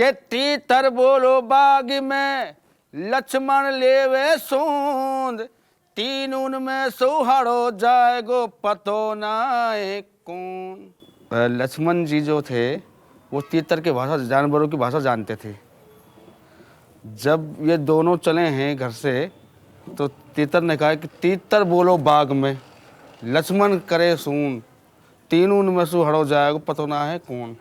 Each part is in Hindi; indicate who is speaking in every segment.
Speaker 1: के तीतर बोलो बाग में लक्ष्मण लेवे सूंद, तीन उनमें सुहाड़ो जाएगो पतो नाए कौन। लक्ष्मण जी जो थे वो तीतर की भाषा, जानवरों की भाषा जानते थे। जब ये दोनों चले हैं घर से तो तीतर ने कहा कि तीतर बोलो बाग में लक्ष्मण करे सून, तीन उनमें सुहाड़ो जाएगो पतो ना है कौन।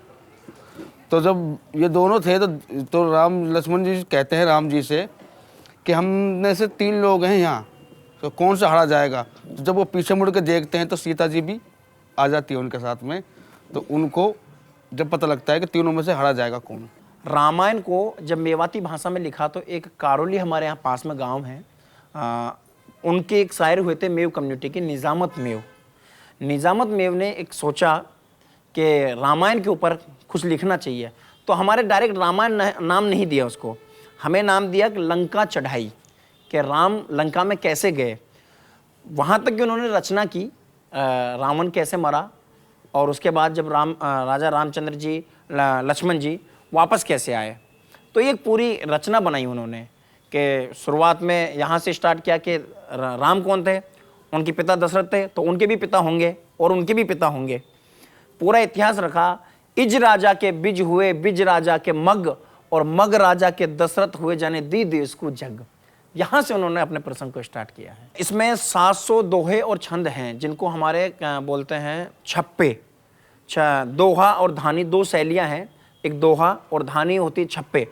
Speaker 1: तो जब ये दोनों थे तो राम लक्ष्मण जी कहते हैं राम जी से कि हम में से तीन लोग हैं यहाँ, तो कौन सा हरा जाएगा। तो जब वो पीछे मुड़ के देखते हैं तो सीता जी भी आ जाती है उनके साथ में, तो उनको जब पता लगता है कि तीनों में से हरा जाएगा कौन।
Speaker 2: रामायण को जब मेवाती भाषा में लिखा तो एक कारोली हमारे यहाँ पास में गांव है, उनके एक शायर हुए थे मेव कम्युनिटी के, निजामत मेव। निजामत मेव ने एक सोचा कि रामायण के ऊपर कुछ लिखना चाहिए, तो हमारे डायरेक्ट रामायण नाम नहीं दिया उसको, हमें नाम दिया कि लंका चढ़ाई, कि राम लंका में कैसे गए। वहाँ तक कि उन्होंने रचना की रावण कैसे मरा, और उसके बाद जब राजा रामचंद्र जी लक्ष्मण जी वापस कैसे आए। तो एक पूरी रचना बनाई उन्होंने कि शुरुआत में यहाँ से स्टार्ट किया कि राम कौन थे, उनके पिता दशरथ थे, तो उनके भी पिता होंगे और उनके भी पिता होंगे। पूरा इतिहास रखा, इज राजा के बिज हुए बिज राजा के मग, और मग राजा के दशरथ हुए जाने दी देश को जग। यहाँ से उन्होंने अपने प्रसंग को स्टार्ट किया है। इसमें 700 दोहे और छंद हैं जिनको हमारे बोलते हैं छप्पे। दोहा और धानी दो शैलियाँ हैं, एक दोहा और धानी होती छप्पे,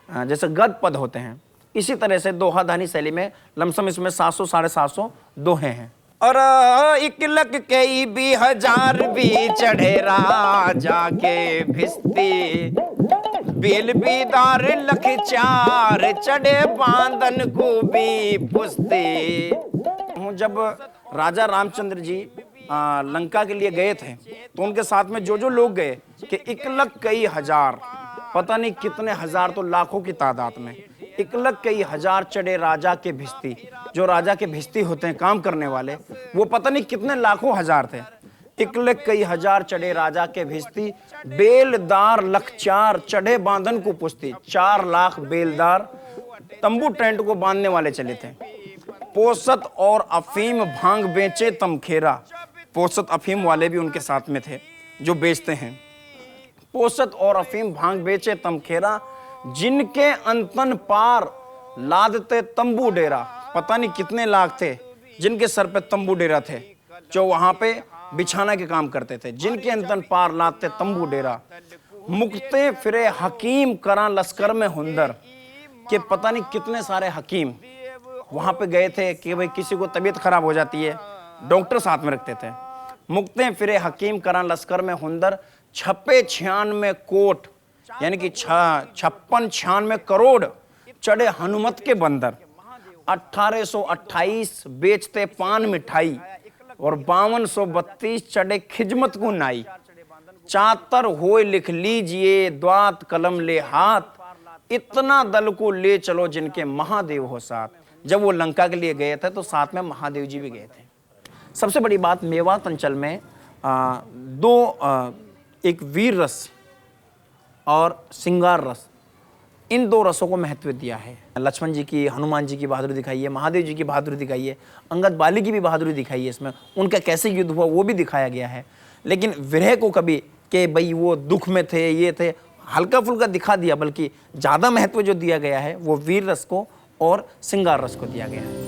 Speaker 2: जैसे गद पद होते हैं, इसी तरह से दोहा धानी शैली में लमसम इसमें 700 साढ़े 700 दोहे हैं। और 1 लख कई भी हजार भी चढ़े राजा के भिस्ती, बेल बीदार लख चार चढ़े बांधन को भी पुस्ती। जब राजा रामचंद्र जी लंका के लिए गए थे तो उनके साथ में जो जो लोग गए कि 1 लख कई हजार, पता नहीं कितने हजार, तो लाखों की तादाद में 1 लख कई हजार चढ़े राजा के भिस्ती। जो राजा के भिस्ती होते हैं काम करने वाले, वो पता नहीं कितने लाखों हजार थे। 1 लख कई हजार चढ़े राजा के भिस्ती, बेलदार लख चार चढ़े बांधन को पुस्ती। 4 लाख बेलदार तंबू टेंट को बांधने वाले चले थे। पोसत और अफीम भांग बेचे तमखेरा, पोसत अफीम वाले भी उनके साथ में थे जो बेचते हैं। पोसत और अफीम भांग बेचे तमखेरा, जिनके अंतन पार लादते तंबू डेरा। पता नहीं कितने लाख थे जिनके सर पे तंबू डेरा थे, जो वहां पे बिछाना के काम करते थे। जिनके अंतन पार लादते तंबू डेरा, मुक्ते फिरे हकीम करा लश्कर में हुंदर, के पता नहीं कितने सारे हकीम वहां पे गए थे कि भाई किसी को तबीयत खराब हो जाती है, डॉक्टर साथ में रखते थे। मुक्ते फिरे हकीम करा लश्कर में हुंदर, 96 कोट यानी कि 56-96 करोड़ चढ़े हनुमत के बंदर। 1828 बेचते पान मिठाई, और 5232 चढ़े खिजमत को नाई। 74 होए लिख लीजिए द्वात कलम ले हाथ, इतना दल को ले चलो जिनके महादेव हो साथ। जब वो लंका के लिए गए थे तो साथ में महादेव जी भी गए थे। सबसे बड़ी बात, मेवात अंचल में एक वीर रस और श्रृंगार रस, इन 2 रसों को महत्व दिया है। लक्ष्मण जी की, हनुमान जी की बहादुरी दिखाई है, महादेव जी की बहादुरी दिखाई है, अंगद बाली की भी बहादुरी दिखाई है। इसमें उनका कैसे युद्ध हुआ वो भी दिखाया गया है। लेकिन विरह को कभी कि भाई वो दुख में थे, ये थे, हल्का फुल्का दिखा दिया, बल्कि ज़्यादा महत्व जो दिया गया है वो वीर रस को और श्रृंगार रस को दिया गया है।